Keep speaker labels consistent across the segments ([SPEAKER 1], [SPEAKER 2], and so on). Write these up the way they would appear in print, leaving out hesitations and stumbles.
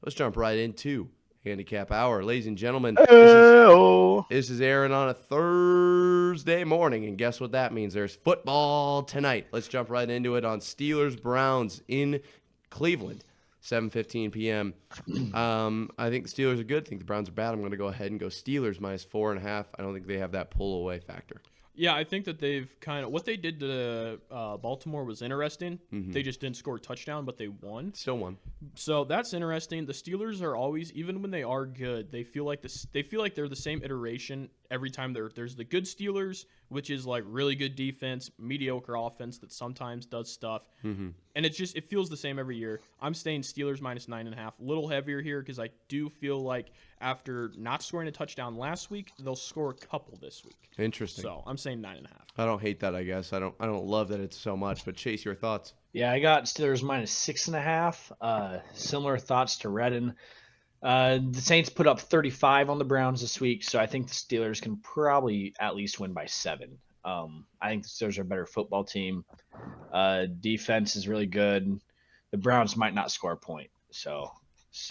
[SPEAKER 1] Let's jump right into Handicap Hour. Ladies and gentlemen,
[SPEAKER 2] Oh,
[SPEAKER 1] this is Aaron on a Thursday morning, and guess what that means? There's football tonight. Let's jump right into it on Steelers-Browns in Cleveland, 7:15 p.m. I think the Steelers are good. I think the Browns are bad. I'm going to go ahead and go Steelers minus 4.5. I don't think they have that pull-away factor.
[SPEAKER 3] Yeah, I think that they've kind of what they did to Baltimore was interesting. They just didn't score a touchdown, but they won.
[SPEAKER 1] Still won.
[SPEAKER 3] So that's interesting. The Steelers are always, even when they are good, they feel like they're the same iteration every time. There's the good Steelers, which is like really good defense, mediocre offense that sometimes does stuff, and it feels the same every year. I'm staying Steelers minus 9.5, a little heavier here because I do feel like after not scoring a touchdown last week, they'll score a couple this week.
[SPEAKER 1] Interesting.
[SPEAKER 3] So I'm saying 9.5.
[SPEAKER 1] I don't hate that. I guess I don't love that it's so much. But Chase, your thoughts?
[SPEAKER 2] yeah, I got Steelers minus 6.5. Similar thoughts to Redden. The Saints put up 35 on the Browns this week, so I think the Steelers can probably at least win by 7. I think the Steelers are a better football team. Defense is really good. The Browns might not score a point, so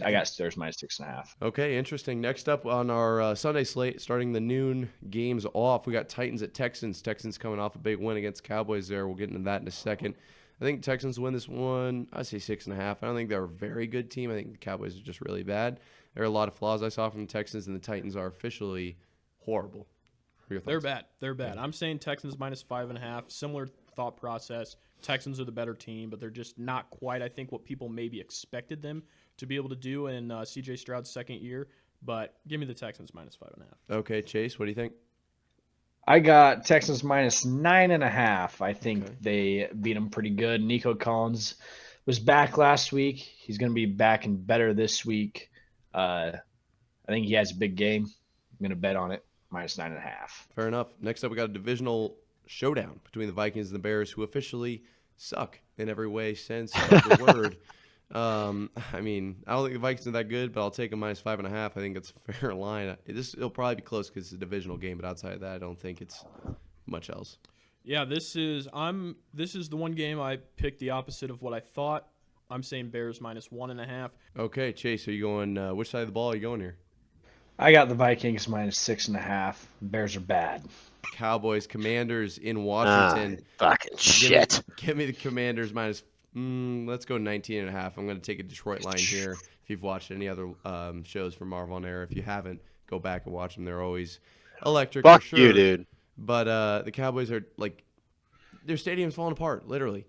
[SPEAKER 2] I got Steelers minus 6.5.
[SPEAKER 1] Okay, interesting. Next up on our Sunday slate, starting the noon games off, we got Titans at Texans. Texans coming off a big win against Cowboys there. We'll get into that in a second. I think Texans win this one. I say 6.5. I don't think they're a very good team. I think the Cowboys are just really bad. There are a lot of flaws I saw from the Texans, and the Titans are officially horrible.
[SPEAKER 3] They're bad. They're bad. I'm saying Texans minus 5.5. Similar thought process. Texans are the better team, but they're just not quite, I think, what people maybe expected them to be able to do in C.J. Stroud's second year. But give me the Texans minus 5.5.
[SPEAKER 1] Okay, Chase, what do you think?
[SPEAKER 2] I got Texans minus 9.5. I think
[SPEAKER 1] Okay.
[SPEAKER 2] they beat them pretty good. Nico Collins was back last week. He's going to be back and better this week. I think he has a big game. I'm going to bet on it. Minus 9.5.
[SPEAKER 1] Fair enough. Next up, we got a divisional showdown between the Vikings and the Bears, who officially suck in every way sense of the word. I mean, I don't think the Vikings are that good, but I'll take them minus 5.5. I think it's a fair line. It'll probably be close because it's a divisional game, but outside of that, I don't think it's much else.
[SPEAKER 3] Yeah, this is the one game I picked the opposite of what I thought. I'm saying Bears minus 1.5.
[SPEAKER 1] Okay, Chase, are you going? Which side of the ball are you going here?
[SPEAKER 2] I got the Vikings minus 6.5. Bears are bad.
[SPEAKER 1] Cowboys, Commanders in Washington.
[SPEAKER 4] Fucking shit.
[SPEAKER 1] Give me the Commanders minus. Let's go 19.5. I'm going to take a Detroit line here. If you've watched any other shows from Marvel on Air, if you haven't, go back and watch them. They're always electric.
[SPEAKER 4] Fuck
[SPEAKER 1] for sure.
[SPEAKER 4] you, dude.
[SPEAKER 1] But the Cowboys are like, their stadium's falling apart. Literally,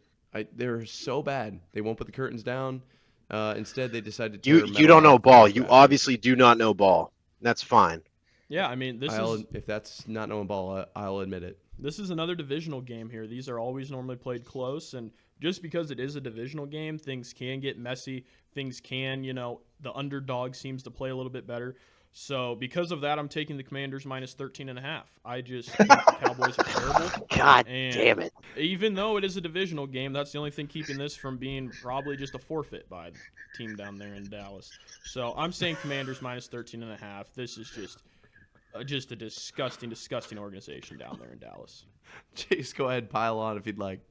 [SPEAKER 1] they're so bad. They won't put the curtains down. Instead, they decided to.
[SPEAKER 4] You don't know ball. You obviously do not know ball. That's fine.
[SPEAKER 3] Yeah, I mean,
[SPEAKER 1] if that's not knowing ball, I'll admit it.
[SPEAKER 3] This is another divisional game here. These are always normally played close, and just because it is a divisional game, things can get messy. Things can, the underdog seems to play a little bit better. So because of that, I'm taking the Commanders minus 13.5. I just think the Cowboys are terrible.
[SPEAKER 4] God
[SPEAKER 3] And
[SPEAKER 4] damn it.
[SPEAKER 3] Even though it is a divisional game, that's the only thing keeping this from being probably just a forfeit by the team down there in Dallas. So I'm saying Commanders minus 13.5. This is just a disgusting, disgusting organization down there in Dallas.
[SPEAKER 1] Chase, go ahead, pile on if you'd like.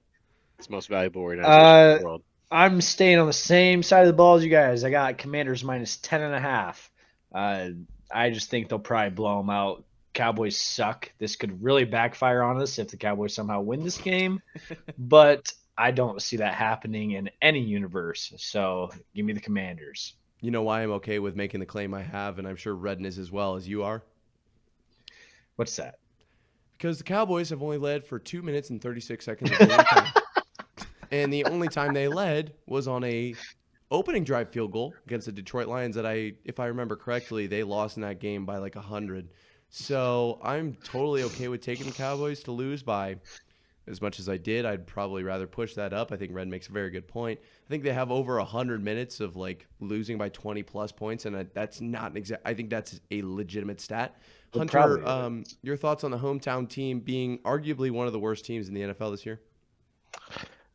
[SPEAKER 4] It's the most valuable organization in the world.
[SPEAKER 2] I'm staying on the same side of the ball as you guys. I got Commanders minus 10.5. I just think they'll probably blow them out. Cowboys suck. This could really backfire on us if the Cowboys somehow win this game. But I don't see that happening in any universe. So give me the Commanders.
[SPEAKER 1] You know why I'm okay with making the claim I have, and I'm sure Redden is as well as you are?
[SPEAKER 2] What's that?
[SPEAKER 1] Because the Cowboys have only led for 2 minutes and 36 seconds of game time. And the only time they led was on a opening drive field goal against the Detroit Lions that if I remember correctly, they lost in that game by like 100. So I'm totally okay with taking the Cowboys to lose by as much as I did. I'd probably rather push that up. I think Red makes a very good point. I think they have over 100 minutes of like losing by 20 plus points, and that's not an exact. I think that's a legitimate stat. Hunter, your thoughts on the hometown team being arguably one of the worst teams in the NFL this year?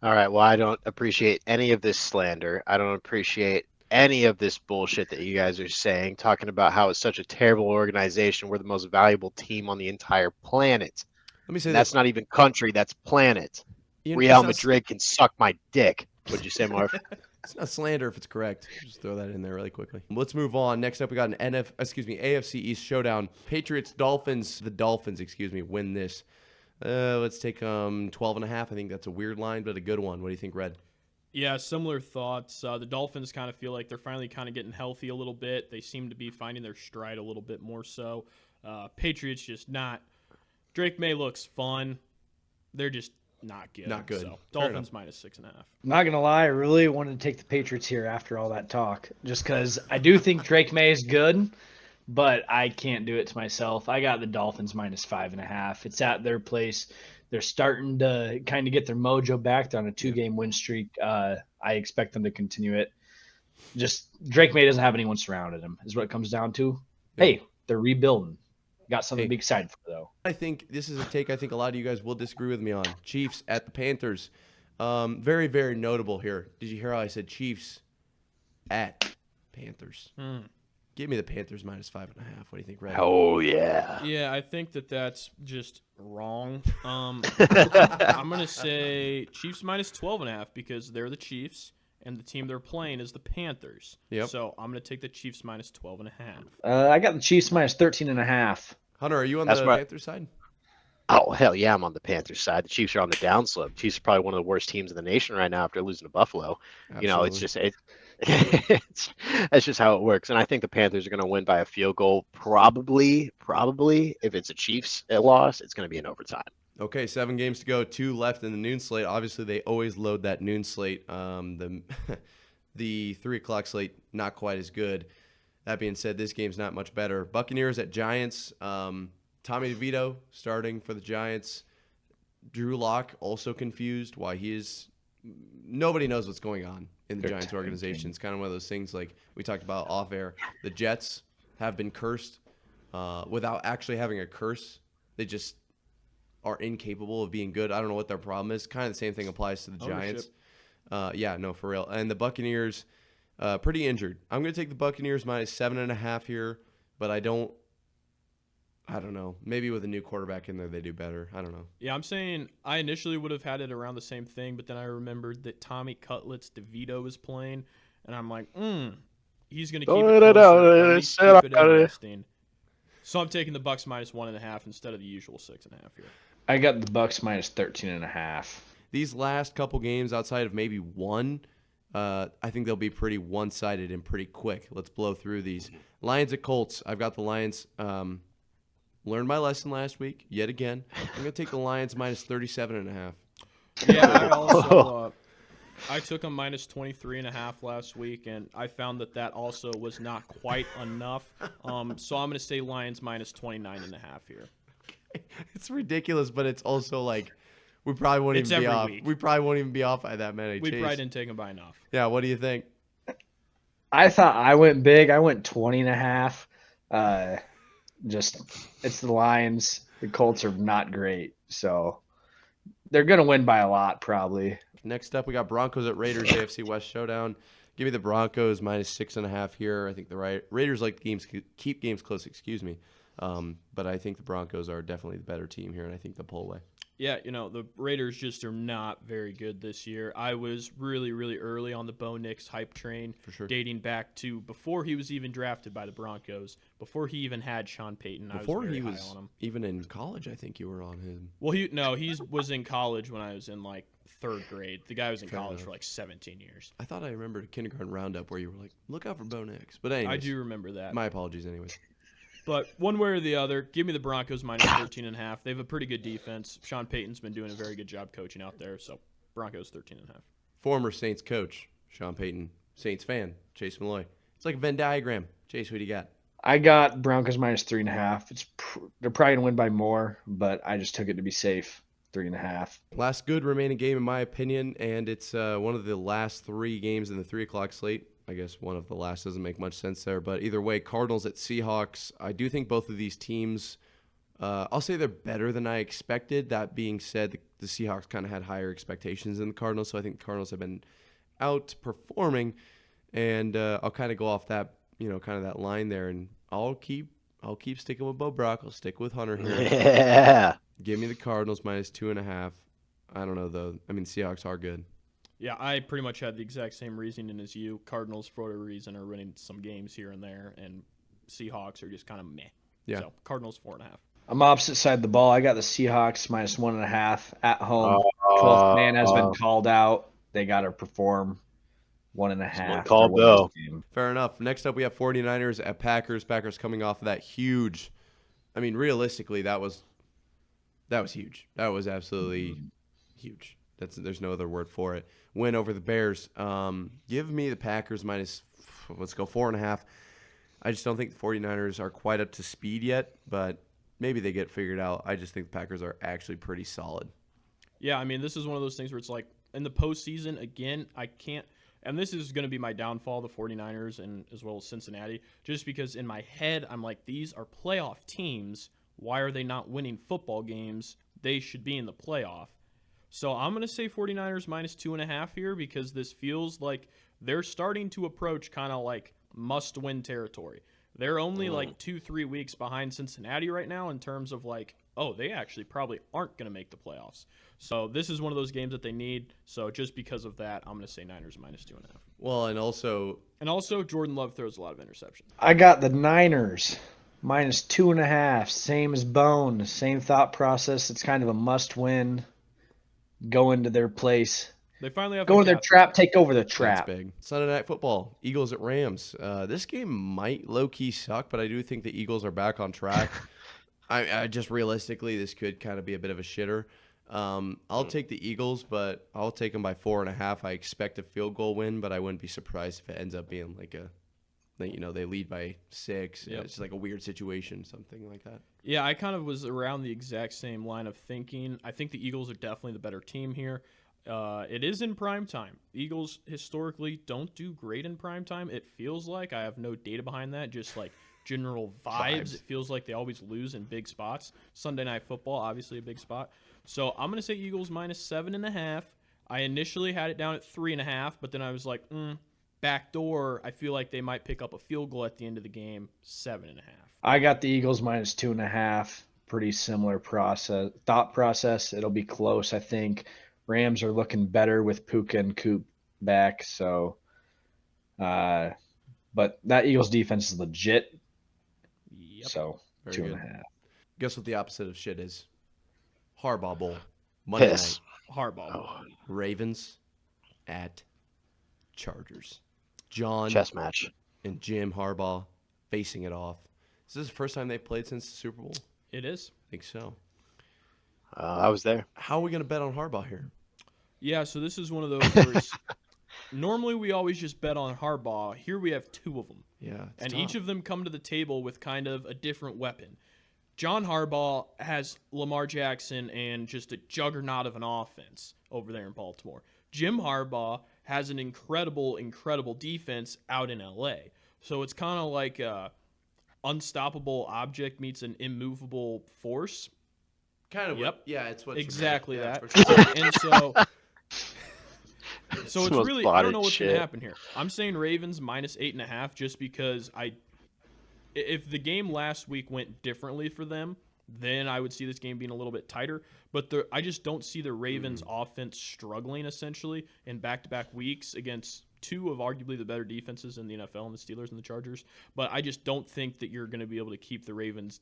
[SPEAKER 4] All right. Well, I don't appreciate any of this slander. I don't appreciate any of this bullshit that you guys are saying, talking about how it's such a terrible organization. We're the most valuable team on the entire planet.
[SPEAKER 1] Let me say
[SPEAKER 4] that's not even country. That's planet. Real Madrid can suck my dick. What'd you say, Marv?
[SPEAKER 1] It's not slander if it's correct. Just throw that in there really quickly. Let's move on. Next up, we got an AFC East showdown. Patriots, Dolphins. The Dolphins, win this. Let's take 12.5. I think that's a weird line, but a good one. What do you think, Red?
[SPEAKER 3] Yeah, similar thoughts. The Dolphins kind of feel like they're finally kind of getting healthy a little bit. They seem to be finding their stride a little bit more so. Patriots just not. Drake May looks fun. They're just not good.
[SPEAKER 1] Not good.
[SPEAKER 3] So
[SPEAKER 1] Fair
[SPEAKER 3] Dolphins
[SPEAKER 1] enough.
[SPEAKER 3] -6.5.
[SPEAKER 2] Not gonna lie, I really wanted to take the Patriots here after all that talk, just because I do think Drake May is good, but I can't do it to myself. I got the Dolphins -5.5. It's at their place. They're starting to kind of get their mojo back. They're on a 2-game win streak. I expect them to continue it. Just Drake May doesn't have anyone surrounding him, is what it comes down to.
[SPEAKER 1] Yeah.
[SPEAKER 2] Hey, they're rebuilding. Got something
[SPEAKER 1] Hey.
[SPEAKER 2] to be excited for, though.
[SPEAKER 1] I think this is a take I think a lot of you guys will disagree with me on. Chiefs at the Panthers. Very, very notable here. Did you hear how I said Chiefs at Panthers? Give me the Panthers -5.5. What do you think, Red?
[SPEAKER 4] Oh yeah.
[SPEAKER 3] Yeah, I think that's just wrong. I'm gonna say Chiefs -12.5 because they're the Chiefs and the team they're playing is the Panthers.
[SPEAKER 1] Yep.
[SPEAKER 3] So I'm gonna take the Chiefs -12.5.
[SPEAKER 2] I got the Chiefs -13.5.
[SPEAKER 1] Hunter, are you on
[SPEAKER 4] That's
[SPEAKER 1] the
[SPEAKER 4] right.
[SPEAKER 1] Panthers side?
[SPEAKER 4] Oh hell yeah, I'm on the Panthers side. The Chiefs are on the downslope. Chiefs are probably one of the worst teams in the nation right now after losing to Buffalo. You know, it's just that's just how it works. And I think the Panthers are going to win by a field goal. Probably if it's a Chiefs loss, it's going to be in overtime.
[SPEAKER 1] Okay, 7 games to go, 2 left in the noon slate. Obviously, they always load that noon slate. The 3 o'clock slate, not quite as good. That being said, this game's not much better. Buccaneers at Giants. Tommy DeVito starting for the Giants. Drew Lock also confused why he is. Nobody knows what's going on in the Giants organization. It's kind of one of those things like we talked about off air. The Jets have been cursed without actually having a curse. They just are incapable of being good. I don't know what their problem is. Kind of the same thing applies to the Giants. Yeah, no, for real. And the Buccaneers, pretty injured. I'm going to take the Buccaneers -7.5 here, but I don't know. Maybe with a new quarterback in there, they do better. I don't know.
[SPEAKER 3] Yeah, I'm saying I initially would have had it around the same thing, but then I remembered that Tommy Cutlets DeVito was playing, and I'm like, he's going to keep it closer, or at least keep it interesting. So I'm taking the Bucks -1.5 instead of the usual 6.5 here.
[SPEAKER 2] I got the Bucks -13.5.
[SPEAKER 1] These last couple games, outside of maybe one, I think they'll be pretty one-sided and pretty quick. Let's blow through these. Lions at Colts. I've got the Lions. Learned my lesson last week, yet again. I'm going to take the Lions -37.5.
[SPEAKER 3] Yeah, I also I took them -23.5 last week, and I found that also was not quite enough. So I'm going to say Lions -29.5 here.
[SPEAKER 1] It's ridiculous, but it's also like we probably won't
[SPEAKER 3] It's
[SPEAKER 1] even be
[SPEAKER 3] every
[SPEAKER 1] off.
[SPEAKER 3] week.
[SPEAKER 1] We probably won't even be off by that many.
[SPEAKER 3] We
[SPEAKER 1] Chase.
[SPEAKER 3] probably didn't take them by enough.
[SPEAKER 1] Yeah, what do you think?
[SPEAKER 2] I thought I went big. I went 20.5. It's the Lions. The Colts are not great, so they're gonna win by a lot probably.
[SPEAKER 1] Next up, we got Broncos at Raiders, AFC West showdown. Give me the Broncos -6.5 here. I think the Raiders like keep games close. But I think the Broncos are definitely the better team here, and I think they'll pull away.
[SPEAKER 3] Yeah, the Raiders just are not very good this year. I was really, really early on the Bo Nix hype train,
[SPEAKER 1] For sure.
[SPEAKER 3] dating back to before he was even drafted by the Broncos, before he even had Sean Payton.
[SPEAKER 1] Before
[SPEAKER 3] I was
[SPEAKER 1] he
[SPEAKER 3] very
[SPEAKER 1] was
[SPEAKER 3] high on him.
[SPEAKER 1] even in college, I think you were on him.
[SPEAKER 3] Well, he was in college when I was in like 3rd grade. The guy was in
[SPEAKER 1] Fair
[SPEAKER 3] college
[SPEAKER 1] enough.
[SPEAKER 3] for like 17 years.
[SPEAKER 1] I thought I remembered a kindergarten roundup where you were like, look out for Bo Nix. But anyways,
[SPEAKER 3] I do remember that.
[SPEAKER 1] my apologies anyways.
[SPEAKER 3] But one way or the other, give me the Broncos -13.5. They have a pretty good defense. Sean Payton's been doing a very good job coaching out there, so Broncos 13.5.
[SPEAKER 1] Former Saints coach, Sean Payton. Saints fan, Chase Malloy. It's like a Venn diagram. Chase, who do you got?
[SPEAKER 2] I got Broncos -3.5. They're probably gonna win by more, but I just took it to be safe. 3.5.
[SPEAKER 1] Last good remaining game, in my opinion, and it's one of the last 3 games in the 3 o'clock slate. I guess one of the last doesn't make much sense there, but either way, Cardinals at Seahawks. I do think both of these teams, I'll say they're better than I expected. That being said, the Seahawks kind of had higher expectations than the Cardinals, so I think the Cardinals have been outperforming, and I'll kind of go off that, kind of that line there, and I'll keep sticking with Bo Brock. I'll stick with Hunter here.
[SPEAKER 4] Yeah.
[SPEAKER 1] Give me the Cardinals -2.5. I don't know though. I mean, Seahawks are good.
[SPEAKER 3] Yeah, I pretty much had the exact same reasoning as you. Cardinals, for whatever reason, are winning some games here and there, and Seahawks are just kind of meh.
[SPEAKER 1] Yeah.
[SPEAKER 3] So Cardinals 4.5.
[SPEAKER 2] I'm opposite side of the ball. I got the Seahawks minus 1.5 at home. 12th man has been called out. They got to perform 1.5.
[SPEAKER 4] Someone call
[SPEAKER 2] They're winning
[SPEAKER 4] Bill.
[SPEAKER 2] this game.
[SPEAKER 1] Fair enough. Next up, we have 49ers at Packers. Packers coming off of that huge. I mean, realistically, that was huge. That was absolutely huge. There's no other word for it. Win over the Bears. Give me the Packers minus, let's go 4.5. I just don't think the 49ers are quite up to speed yet, but maybe they get figured out. I just think the Packers are actually pretty solid.
[SPEAKER 3] Yeah, I mean, this is one of those things where it's like in the postseason, again, I can't. And this is going to be my downfall, the 49ers and as well as Cincinnati, just because in my head, I'm like, these are playoff teams. Why are they not winning football games? They should be in the playoff. So I'm going to say 49ers minus 2.5 here because this feels like they're starting to approach kind of like must-win territory. They're only like 2-3 weeks behind Cincinnati right now in terms of like, oh, they actually probably aren't going to make the playoffs. So this is one of those games that they need. So just because of that, I'm going to say Niners minus 2.5.
[SPEAKER 1] Well, and also
[SPEAKER 3] Jordan Love throws a lot of interceptions.
[SPEAKER 2] I got the Niners minus 2.5. Same as Bone. Same thought process. It's kind of a must-win. Go into their place.
[SPEAKER 3] They finally have
[SPEAKER 2] Go in their trap. Take over the
[SPEAKER 1] that's
[SPEAKER 2] trap.
[SPEAKER 1] big. Sunday Night Football. Eagles at Rams. This game might low-key suck, but I do think the Eagles are back on track. I just realistically, this could kind of be a bit of a shitter. I'll take the Eagles, but I'll take them by 4.5. I expect a field goal win, but I wouldn't be surprised if it ends up being like they lead by 6.
[SPEAKER 3] Yep.
[SPEAKER 1] It's like a weird situation, something like that.
[SPEAKER 3] Yeah, I kind of was around the exact same line of thinking. I think the Eagles are definitely the better team here. It is in prime time. Eagles historically don't do great in prime time. It feels like. I have no data behind that, just like general vibes. It feels like they always lose in big spots. Sunday Night Football, obviously a big spot. So I'm going to say Eagles minus 7.5. I initially had it down at 3.5, but then I was like, backdoor. I feel like they might pick up a field goal at the end of the game. 7.5.
[SPEAKER 2] I got the Eagles minus 2.5. Pretty similar thought process. It'll be close, I think. Rams are looking better with Puka and Coop back. So, but that Eagles defense is legit.
[SPEAKER 3] Yep.
[SPEAKER 2] So
[SPEAKER 1] Very
[SPEAKER 2] 2.5.
[SPEAKER 1] good. Guess what the opposite of shit is? Harbaugh Bowl. Monday
[SPEAKER 4] Piss.
[SPEAKER 1] night.
[SPEAKER 3] Harbaugh.
[SPEAKER 1] Ravens at Chargers. John
[SPEAKER 4] Chess match.
[SPEAKER 1] and Jim Harbaugh facing it off. Is this the first time they've played since the Super Bowl?
[SPEAKER 3] It is.
[SPEAKER 1] I think so.
[SPEAKER 4] I was there.
[SPEAKER 1] How are we going to bet on Harbaugh here?
[SPEAKER 3] Yeah, so this is one of those where normally we always just bet on Harbaugh. Here we have 2 of them.
[SPEAKER 1] Yeah.
[SPEAKER 3] And
[SPEAKER 1] tough.
[SPEAKER 3] each of them come to the table with kind of a different weapon. John Harbaugh has Lamar Jackson and just a juggernaut of an offense over there in Baltimore. Jim Harbaugh has an incredible, incredible defense out in LA. So it's kind of like a unstoppable object meets an immovable force.
[SPEAKER 1] Kind of.
[SPEAKER 3] Yep.
[SPEAKER 1] Yeah, it's what
[SPEAKER 3] Exactly
[SPEAKER 1] yeah,
[SPEAKER 3] that.
[SPEAKER 1] for sure.
[SPEAKER 3] And so
[SPEAKER 4] It's
[SPEAKER 3] it's
[SPEAKER 4] the most
[SPEAKER 3] really, I don't know
[SPEAKER 4] botted
[SPEAKER 3] what's going to
[SPEAKER 4] shit.
[SPEAKER 3] happen here. I'm saying Ravens minus 8.5 just because if the game last week went differently for them, then I would see this game being a little bit tighter. But I just don't see the Ravens offense struggling essentially in back-to-back weeks against 2 of arguably the better defenses in the NFL, and the Steelers and the Chargers. But I just don't think that you're going to be able to keep the Ravens'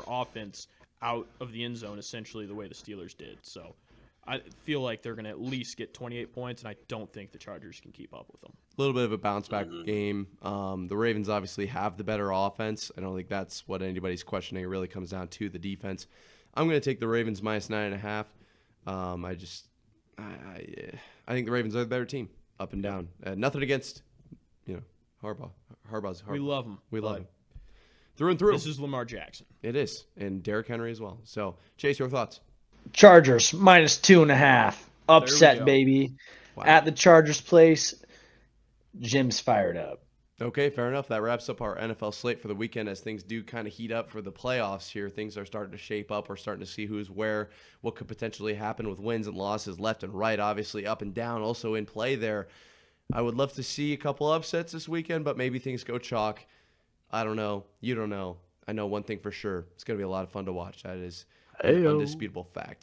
[SPEAKER 3] offense out of the end zone essentially the way the Steelers did. So I feel like they're going to at least get 28 points, and I don't think the Chargers can keep up with them.
[SPEAKER 1] A little bit of a bounce back game. The Ravens obviously have the better offense. I don't think that's what anybody's questioning. It really comes down to the defense. I'm going to take the Ravens minus 9.5. I think the Ravens are the better team, up and down. Nothing against, Harbaugh. Harbaugh's Harbaugh.
[SPEAKER 3] We love them.
[SPEAKER 1] We love him. Through and through.
[SPEAKER 3] This is Lamar Jackson.
[SPEAKER 1] It is. And Derrick Henry as well. So, Chase, your thoughts?
[SPEAKER 2] Chargers minus 2.5. Upset,
[SPEAKER 3] go.
[SPEAKER 2] baby.
[SPEAKER 1] Wow.
[SPEAKER 2] At the Chargers' place, Jim's fired up.
[SPEAKER 1] Okay, fair enough. That wraps up our NFL slate for the weekend as things do kind of heat up for the playoffs here. Things are starting to shape up. We're starting to see who's where, what could potentially happen with wins and losses left and right, obviously up and down also in play there. I would love to see a couple upsets this weekend, but maybe things go chalk. I don't know. You don't know. I know one thing for sure. It's going to be a lot of fun to watch. That is an
[SPEAKER 4] Heyo.
[SPEAKER 1] undisputable fact.